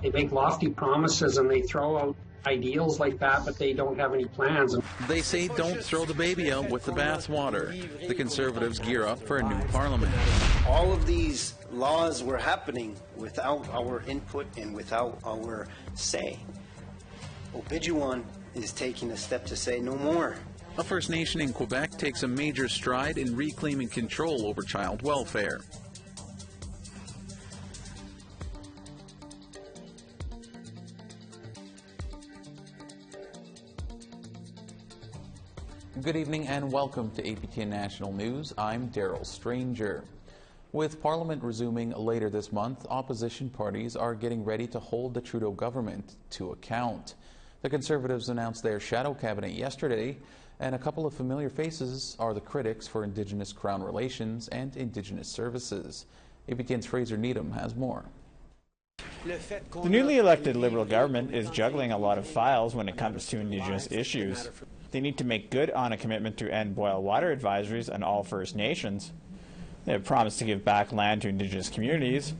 They make lofty promises and they throw out ideals like that, but they don't have any plans. They say don't throw the baby out with the bathwater. The Conservatives gear up for a new parliament. All of these laws were happening without our input and without our say. Obijuan is taking a step to say no more. A First Nation in Quebec takes a major stride in reclaiming control over child welfare. Good evening and welcome to APTN National News. I'm Daryl Stranger. With Parliament resuming later this month, opposition parties are getting ready to hold the Trudeau government to account. The Conservatives announced their shadow cabinet yesterday, and a couple of familiar faces are the critics for Indigenous Crown relations and Indigenous services. APTN's Fraser Needham has more. The newly elected Liberal government is juggling a lot of files when it comes to Indigenous issues. They need to make good on a commitment to end boil water advisories on all First Nations. They have promised to give back land to Indigenous communities.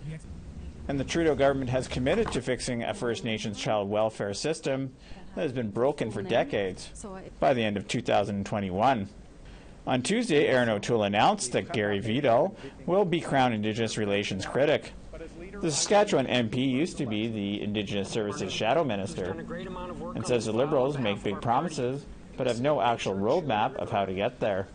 And the Trudeau government has committed to fixing a First Nations child welfare system that has been broken for decades by the end of 2021. On Tuesday, Erin O'Toole announced that Gary Vito will be crowned Indigenous Relations critic. The Saskatchewan MP used to be the Indigenous Services Shadow Minister and says the Liberals make big promises but have no actual roadmap of how to get there.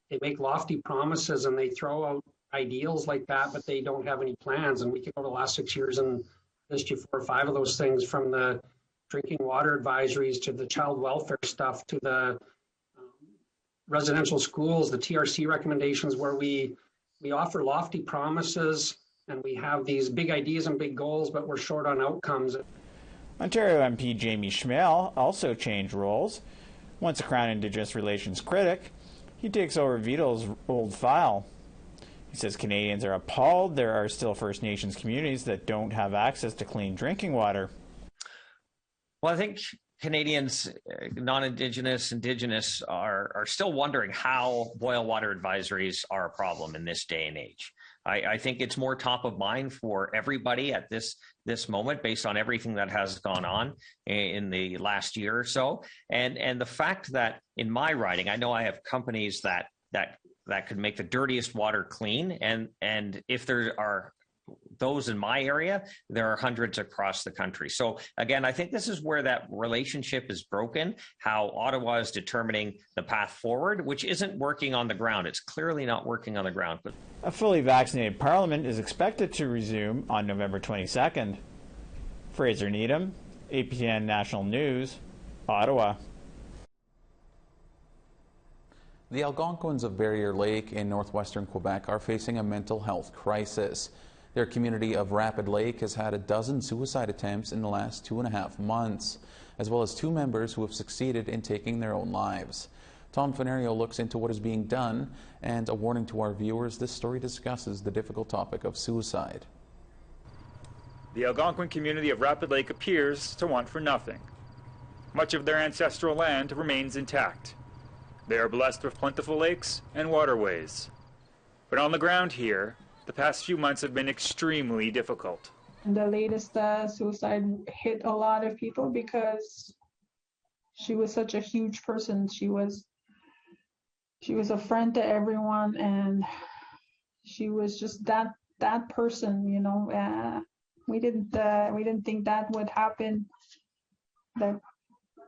They make lofty promises and they throw out ideals like that, but they don't have any plans. And we could go to the last 6 years and list you 4 or 5 of those things, from the drinking water advisories to the child welfare stuff to the residential schools, the TRC recommendations, where we offer lofty promises and we have these big ideas and big goals, but we're short on outcomes. Ontario MP Jamie Schmale also changed roles. Once a Crown Indigenous Relations critic, he takes over Vito's old file. He says Canadians are appalled there are still First Nations communities that don't have access to clean drinking water. Well, I think Canadians, non-Indigenous, Indigenous, are still wondering how boil water advisories are a problem in this day and age. I think it's more top of mind for everybody at this moment, based on everything that has gone on in the last year or so. And the fact that in my riding, I know I have companies that could make the dirtiest water clean. And if there are those in my area, there are hundreds across the country. So again, I think this is where that relationship is broken, how Ottawa is determining the path forward, which isn't working on the ground. It's clearly not working on the ground. A fully vaccinated Parliament is expected to resume on November 22nd. Fraser Needham, APTN National News, Ottawa. The Algonquins of Barriere Lake in northwestern Quebec are facing a mental health crisis. Their community of Rapid Lake has had a dozen suicide attempts in the last 2.5 months, as well as 2 members who have succeeded in taking their own lives. Tom Fenario looks into what is being done, and a warning to our viewers, this story discusses the difficult topic of suicide. The Algonquin community of Rapid Lake appears to want for nothing. Much of their ancestral land remains intact. They are blessed with plentiful lakes and waterways. But on the ground here, the past few months have been extremely difficult. The latest suicide hit a lot of people because she was such a huge person. She was a friend to everyone, and she was just that person, you know. We didn't think that would happen, that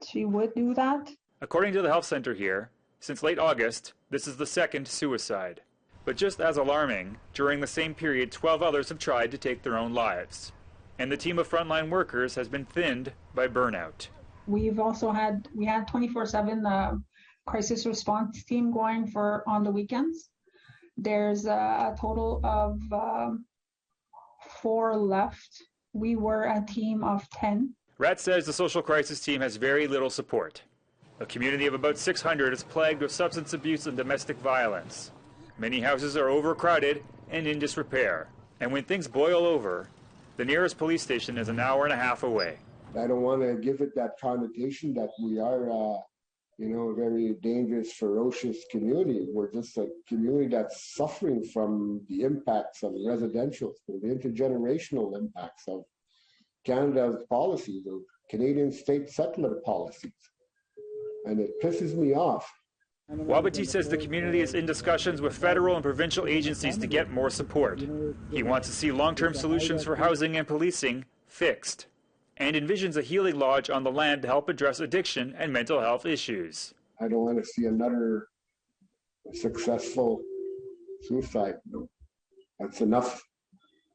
she would do that. According to the health center here, since late August, this is the 2nd suicide. But just as alarming, during the same period, 12 others have tried to take their own lives. And the team of frontline workers has been thinned by burnout. We had 24/7 crisis response team going on the weekends. There's a total of 4 left. We were a team of 10. Rat says the social crisis team has very little support. A community of about 600 is plagued with substance abuse and domestic violence. Many houses are overcrowded and in disrepair. And when things boil over, the nearest police station is an hour and a half away. I don't want to give it that connotation that we are, a very dangerous, ferocious community. We're just a community that's suffering from the impacts of residential, the intergenerational impacts of Canada's policies, or Canadian state settler policies. And it pisses me off. Wabati says the community is in discussions with federal and provincial agencies to get more support. He wants to see long-term solutions for housing and policing fixed, and envisions a healing lodge on the land to help address addiction and mental health issues. I don't want to see another successful suicide. No. That's enough.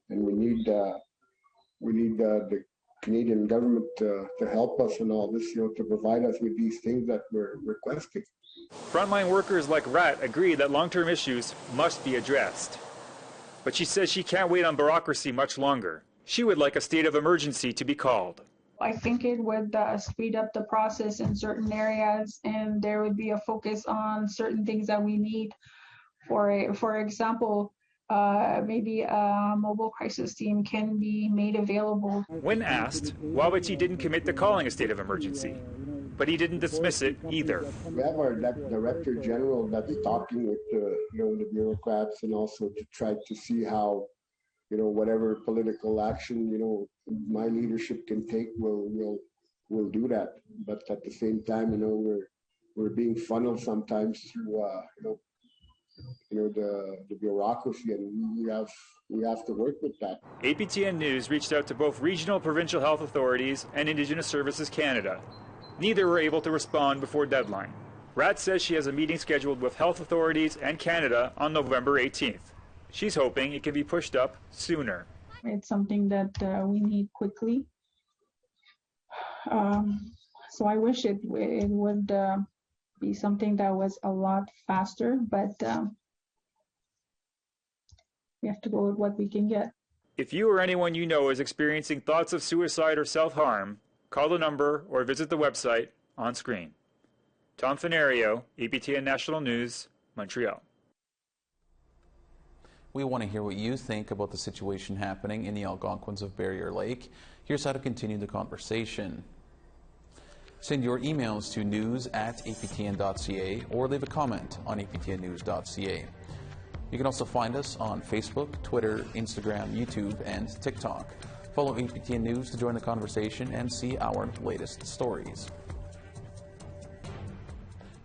And we need the Canadian government to help us and all this, to provide us with these things that we're requesting. Frontline workers like Rat agree that long-term issues must be addressed. But she says she can't wait on bureaucracy much longer. She would like a state of emergency to be called. I think it would speed up the process in certain areas, and there would be a focus on certain things that we need. For example, maybe a mobile crisis team can be made available. When asked, Wabati didn't commit to calling a state of emergency, but he didn't dismiss it either. We have our Director General that's talking with the bureaucrats, and also to try to see how, whatever political action, my leadership can take, we'll do that. But at the same time, we're being funneled sometimes through, the bureaucracy, and we have to work with that. APTN News reached out to both regional provincial health authorities and Indigenous Services Canada. Neither were able to respond before deadline. Rat says she has a meeting scheduled with health authorities and Canada on November 18th. She's hoping it can be pushed up sooner. It's something that we need quickly. So I wish it would be something that was a lot faster, but we have to go with what we can get. If you or anyone you know is experiencing thoughts of suicide or self-harm, call the number or visit the website on screen. Tom Fenario, APTN National News, Montreal. We want to hear what you think about the situation happening in the Algonquins of Barriere Lake. Here's how to continue the conversation. Send your emails to news@aptn.ca or leave a comment on aptnnews.ca. You can also find us on Facebook, Twitter, Instagram, YouTube, and TikTok. Follow APTN News to join the conversation and see our latest stories.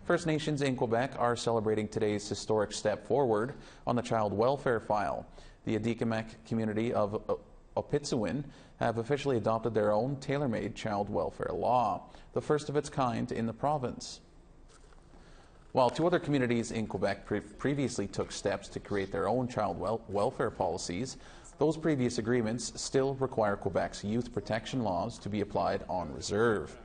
First Nations in Quebec are celebrating today's historic step forward on the child welfare file. The Adikamekw community of Opitsuwin have officially adopted their own tailor-made child welfare law, the first of its kind in the province. While two other communities in Quebec previously took steps to create their own child welfare policies, those previous agreements still require Quebec's youth protection laws to be applied on reserve.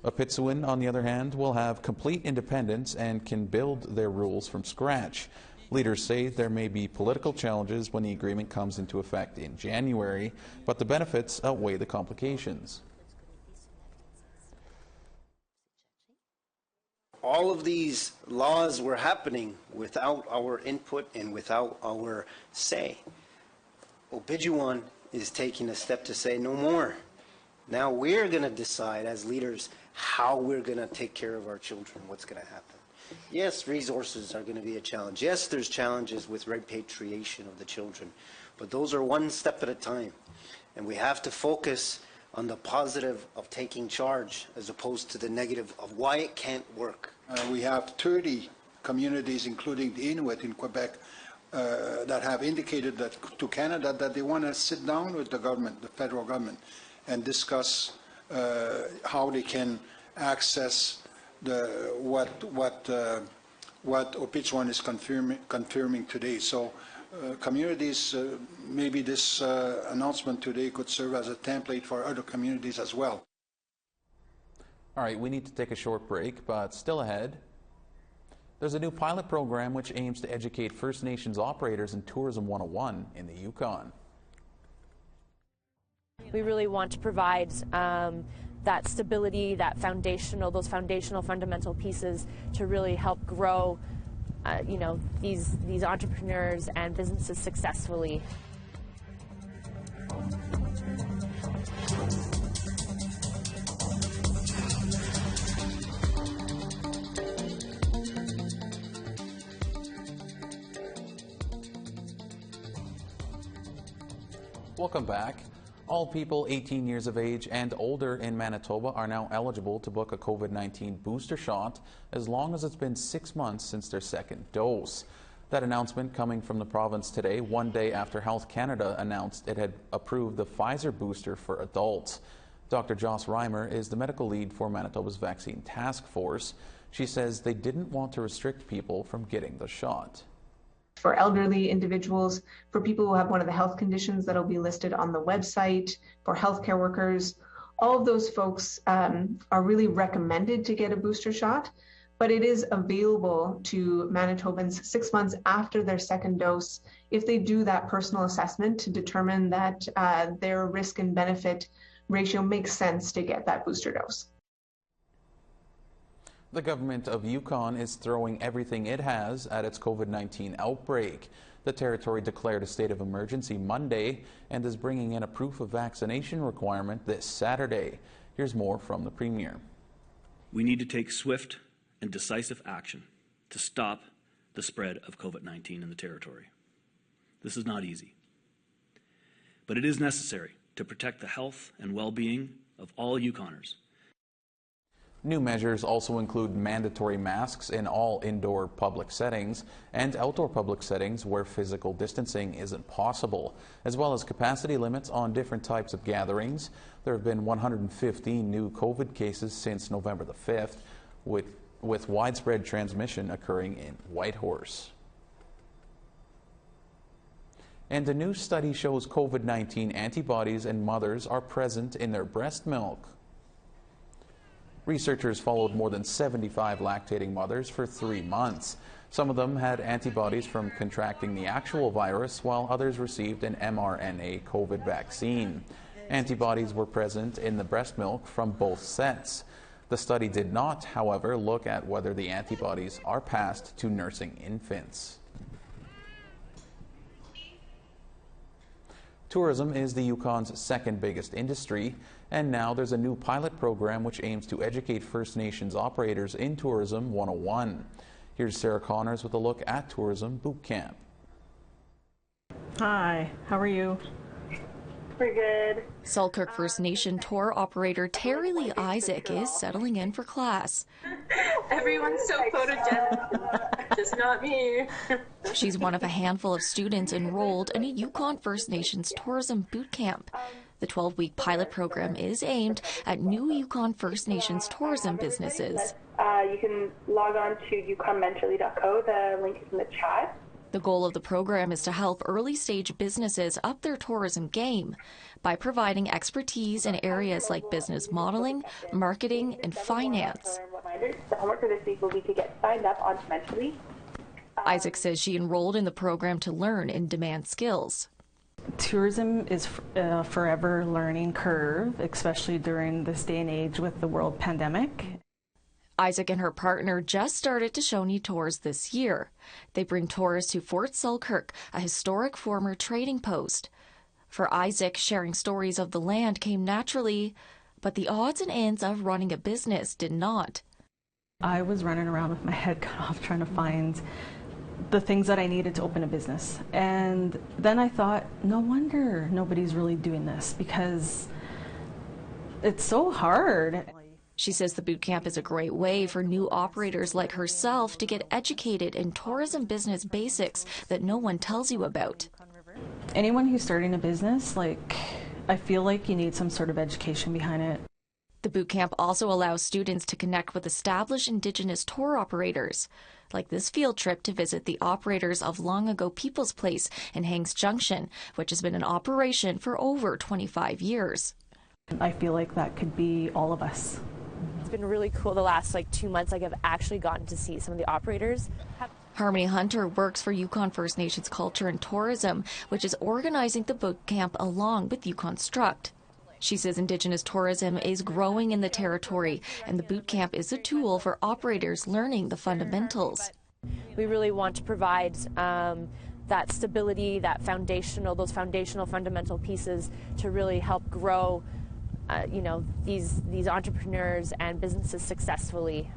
Opitsuwin, on the other hand, will have complete independence and can build their rules from scratch. Leaders say there may be political challenges when the agreement comes into effect in January, but the benefits outweigh the complications. All of these laws were happening without our input and without our say. Obijuan is taking a step to say no more. Now we're going to decide as leaders how we're going to take care of our children, what's going to happen. Yes, resources are going to be a challenge. Yes, there's challenges with repatriation of the children, but those are one step at a time. And we have to focus on the positive of taking charge as opposed to the negative of why it can't work. We have 30 communities, including the Inuit in Quebec, that have indicated that to Canada that they want to sit down with the government, the federal government, and discuss how they can access what Opitsuwin is confirming today. So communities, maybe this announcement today could serve as a template for other communities as well. All right, we need to take a short break, but still ahead, there's a new pilot program which aims to educate First Nations operators in Tourism 101 in the Yukon. We really want to provide that stability, those foundational fundamental pieces to really help grow, these entrepreneurs and businesses successfully. Welcome back. All people 18 years of age and older in Manitoba are now eligible to book a COVID-19 booster shot as long as it's been 6 months since their second dose. That announcement coming from the province today, one day after Health Canada announced it had approved the Pfizer booster for adults. Dr. Joss Reimer is the medical lead for Manitoba's vaccine task force. She says they didn't want to restrict people from getting the shot. For elderly individuals, for people who have one of the health conditions that will be listed on the website, for healthcare workers, all of those folks are really recommended to get a booster shot, but it is available to Manitobans 6 months after their second dose if they do that personal assessment to determine that their risk and benefit ratio makes sense to get that booster dose. The government of Yukon is throwing everything it has at its COVID-19 outbreak. The territory declared a state of emergency Monday and is bringing in a proof of vaccination requirement this Saturday. Here's more from the Premier. We need to take swift and decisive action to stop the spread of COVID-19 in the territory. This is not easy, but it is necessary to protect the health and well-being of all Yukoners. New measures also include mandatory masks in all indoor public settings and outdoor public settings where physical distancing isn't possible, as well as capacity limits on different types of gatherings. There have been 115 new COVID cases since November the 5th, with widespread transmission occurring in Whitehorse. And a new study shows COVID-19 antibodies in mothers are present in their breast milk. Researchers followed more than 75 lactating mothers for 3 months. Some of them had antibodies from contracting the actual virus, while others received an mRNA COVID vaccine. Antibodies were present in the breast milk from both sets. The study did not, however, look at whether the antibodies are passed to nursing infants. Tourism is the Yukon's second biggest industry, and now there's a new pilot program which aims to educate First Nations operators in Tourism 101. Here's Sarah Connors with a look at Tourism Boot Camp. Hi, how are you? Pretty good. Selkirk First Nation tour operator Terry Lee Isaac is settling in for class. Everyone's so photogenic, just not me. She's one of a handful of students enrolled in a Yukon First Nations tourism boot camp. The 12-week pilot program is aimed at new Yukon First Nations tourism businesses. You can log on to yukonmentorly.co. The link is in the chat. The goal of the program is to help early-stage businesses up their tourism game by providing expertise in areas like business modeling, marketing, and finance. The homework for this week will be to get signed up onto Mentorly. Isaac says she enrolled in the program to learn in-demand skills. Tourism is a forever learning curve, especially during this day and age with the world pandemic. Isaac and her partner just started to Shawnee tours this year. They bring tourists to Fort Selkirk, a historic former trading post. For Isaac, sharing stories of the land came naturally, but the odds and ends of running a business did not. I was running around with my head cut off trying to find the things that I needed to open a business. And then I thought, no wonder nobody's really doing this, because it's so hard. She says the boot camp is a great way for new operators like herself to get educated in tourism business basics that no one tells you about. Anyone who's starting a business, I feel like you need some sort of education behind it. The boot camp also allows students to connect with established Indigenous tour operators, like this field trip to visit the operators of Long Ago People's Place in Hanks Junction, which has been in operation for over 25 years. I feel like that could be all of us. It's been really cool the last 2 months. I've actually gotten to see some of the operators. Harmony Hunter works for Yukon First Nations Culture and Tourism, which is organizing the boot camp along with Yukon Struct. She says Indigenous tourism is growing in the territory, and the boot camp is a tool for operators learning the fundamentals. We really want to provide that stability, those foundational fundamental pieces to really help grow these entrepreneurs and businesses successfully.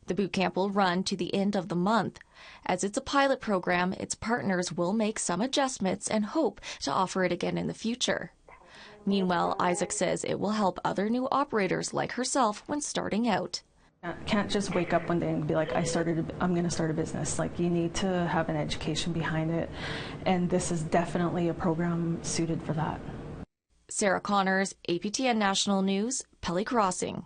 The boot camp will run to the end of the month. As it's a pilot program, its partners will make some adjustments and hope to offer it again in the future. Meanwhile, Isaac says it will help other new operators like herself when starting out. Can't just wake up one day and be like, I'm going to start a business. Like, you need to have an education behind it, and this is definitely a program suited for that. Sarah Connors, APTN National News, Pelly Crossing.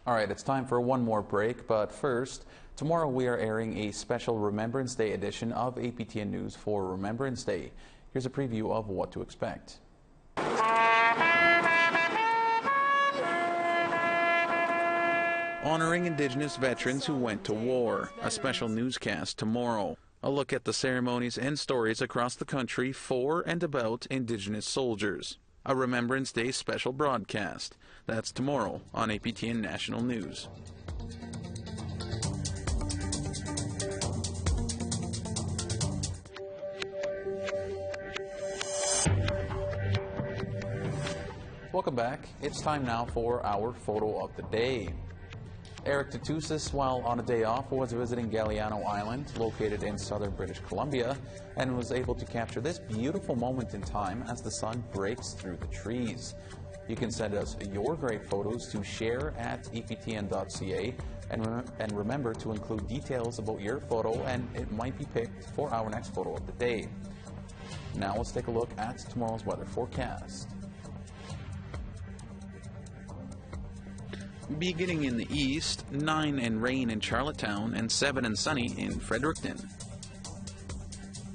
All right, it's time for one more break, but first, tomorrow we are airing a special Remembrance Day edition of APTN News for Remembrance Day. Here's a preview of what to expect. Honoring Indigenous veterans who went to war, a special newscast tomorrow. A look at the ceremonies and stories across the country for and about Indigenous soldiers. A Remembrance Day special broadcast. That's tomorrow on APTN National News. Welcome back. It's time now for our photo of the day. Eric Tutusis, while on a day off, was visiting Galiano Island, located in southern British Columbia, and was able to capture this beautiful moment in time as the sun breaks through the trees. You can send us your great photos to share@eptn.ca, and remember to include details about your photo, and it might be picked for our next photo of the day. Now let's take a look at tomorrow's weather forecast. Beginning in the east, 9 and rain in Charlottetown and 7 and sunny in Fredericton.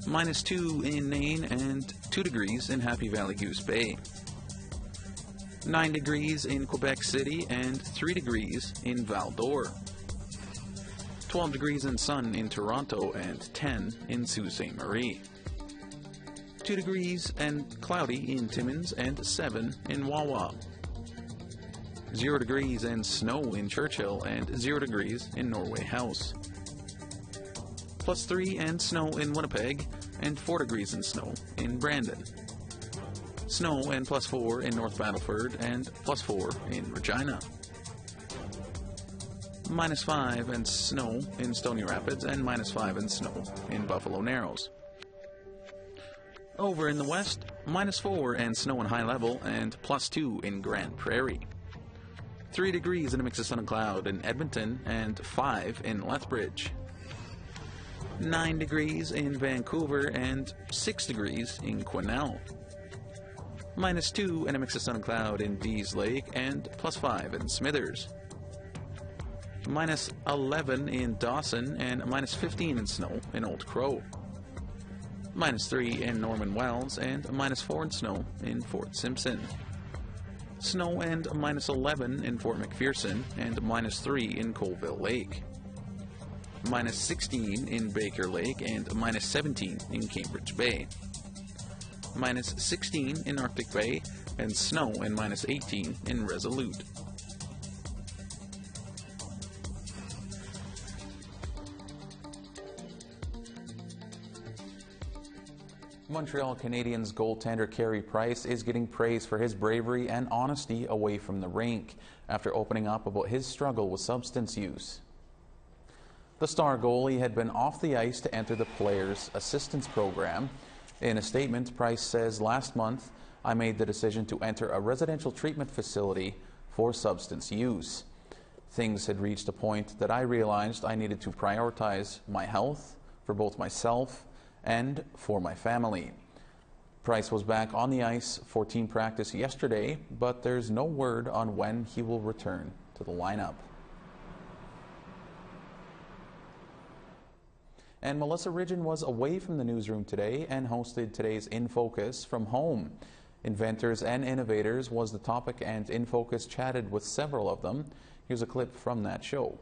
-2 in Nain and 2 degrees in Happy Valley Goose Bay. 9 degrees in Quebec City and 3 degrees in Val d'Or. 12 degrees in sun in Toronto and 10 in Sault Ste. Marie. 2 degrees and cloudy in Timmins and 7 in Wawa. 0 degrees and snow in Churchill and 0 degrees in Norway House. +3 and snow in Winnipeg and 4 degrees and snow in Brandon. Snow and +4 in North Battleford and +4 in Regina. -5 and snow in Stony Rapids and -5 and snow in Buffalo Narrows. Over in the west, -4 and snow in High Level and +2 in Grand Prairie. 3 degrees and a mix of sun and cloud in Edmonton and 5 in Lethbridge. 9 degrees in Vancouver and 6 degrees in Quesnel. -2 and a mix of sun and cloud in Dease Lake and +5 in Smithers. -11 in Dawson and -15 in snow in Old Crow. -3 in Norman Wells and -4 in snow in Fort Simpson. Snow and -11 in Fort McPherson and -3 in Colville Lake. -16 in Baker Lake and -17 in Cambridge Bay. -16 in Arctic Bay and snow and -18 in Resolute. Montreal Canadiens goaltender Carrie Price is getting praise for his bravery and honesty away from the rink after opening up about his struggle with substance use. The star goalie had been off the ice to enter the Players Assistance Program. In a statement, Price says, "Last month, I made the decision to enter a residential treatment facility for substance use. Things had reached a point that I realized I needed to prioritize my health for both myself and for my family." Price was back on the ice for team practice yesterday, but there's no word on when he will return to the lineup. And Melissa Ridgen was away from the newsroom today and hosted today's In Focus from home. Inventors and innovators was the topic, and In Focus chatted with several of them. Here's a clip from that show.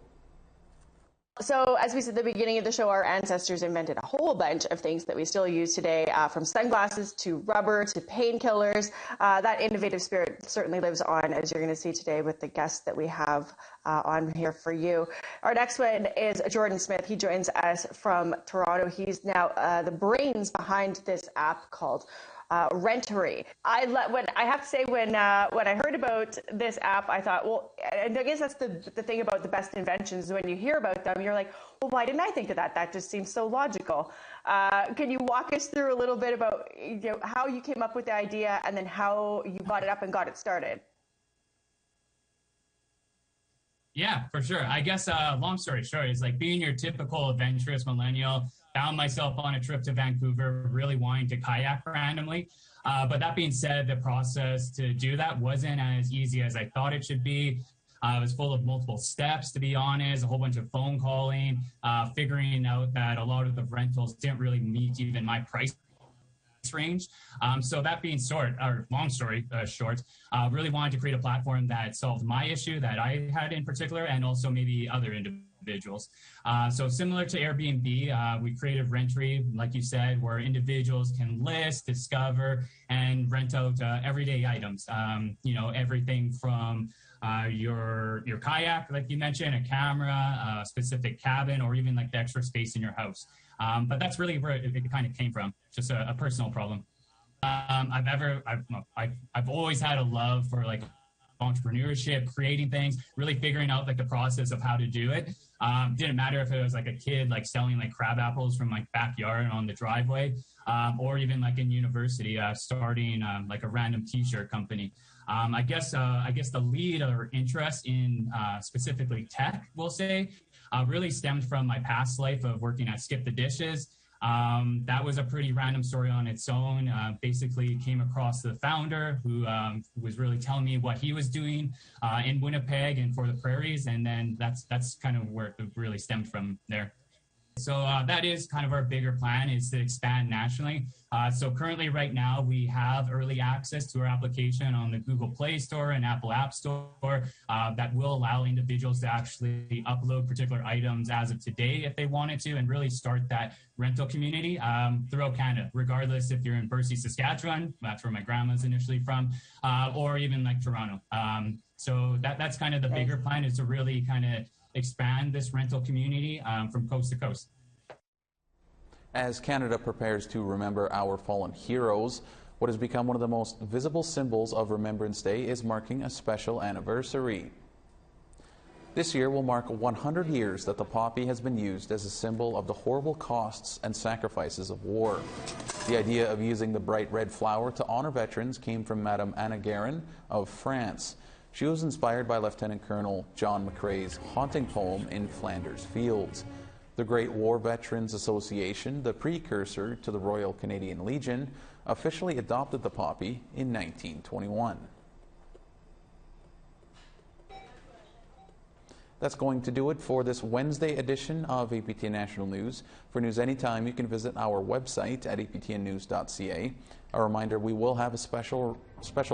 So, as we said at the beginning of the show, our ancestors invented a whole bunch of things that we still use today, from sunglasses to rubber to painkillers. That innovative spirit certainly lives on, as you're going to see today with the guests that we have on here for you. Our next one is Jordan Smith. He joins us from Toronto. He's now the brains behind this app called Rentory. I have to say, when I heard about this app, I thought, well, and I guess that's the thing about the best inventions. When you hear about them, you're like, well, why didn't I think of that? That just seems so logical. Can you walk us through a little bit about how you came up with the idea and then how you got it up and got it started? Yeah, for sure. I guess long story short, is like being your typical adventurous millennial. Found myself on a trip to Vancouver, really wanting to kayak randomly. But that being said, the process to do that wasn't as easy as I thought it should be. It was full of multiple steps, to be honest, a whole bunch of phone calling, figuring out that a lot of the rentals didn't really meet even my price range. So that being long story short, really wanted to create a platform that solved my issue that I had in particular, and also maybe other individuals. So similar to Airbnb, we created Rentory, like you said, where individuals can list, discover, and rent out everyday items. Everything from your kayak, like you mentioned, a camera, a specific cabin, or even like the extra space in your house. But that's really where it kind of came from, just a personal problem. I've always had a love for like entrepreneurship, creating things, really figuring out like the process of how to do it. Didn't matter if it was like a kid like selling like crab apples from like backyard on the driveway, or even like in university starting like a random t-shirt company. I guess the lead or interest in specifically tech, we'll say, really stemmed from my past life of working at Skip the Dishes. That was a pretty random story on its own. Basically came across the founder who was really telling me what he was doing in Winnipeg and for the prairies. And then that's kind of where it really stemmed from there. So that is kind of our bigger plan, is to expand nationally. So currently right now we have early access to our application on the Google Play Store and Apple App Store that will allow individuals to actually upload particular items as of today if they wanted to, and really start that rental community throughout Canada, regardless if you're in Bercy, Saskatchewan, that's where my grandma's initially from, or even like Toronto. So that's kind of the bigger plan, is to really kind of expand this rental community from coast to coast. As Canada prepares to remember our fallen heroes, what has become one of the most visible symbols of Remembrance Day is marking a special anniversary. This year will mark 100 years that the poppy has been used as a symbol of the horrible costs and sacrifices of war. The idea of using the bright red flower to honor veterans came from Madame Anna Guerin of France. She was inspired by Lieutenant Colonel John McCrae's haunting poem in Flanders Fields. The Great War Veterans Association, the precursor to the Royal Canadian Legion, officially adopted the poppy in 1921. That's going to do it for this Wednesday edition of APTN National News. For news anytime, you can visit our website at aptnnews.ca. A reminder, we will have a special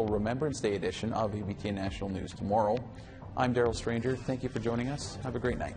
Remembrance Day edition of APTN National News tomorrow. I'm Daryl Stranger. Thank you for joining us. Have a great night.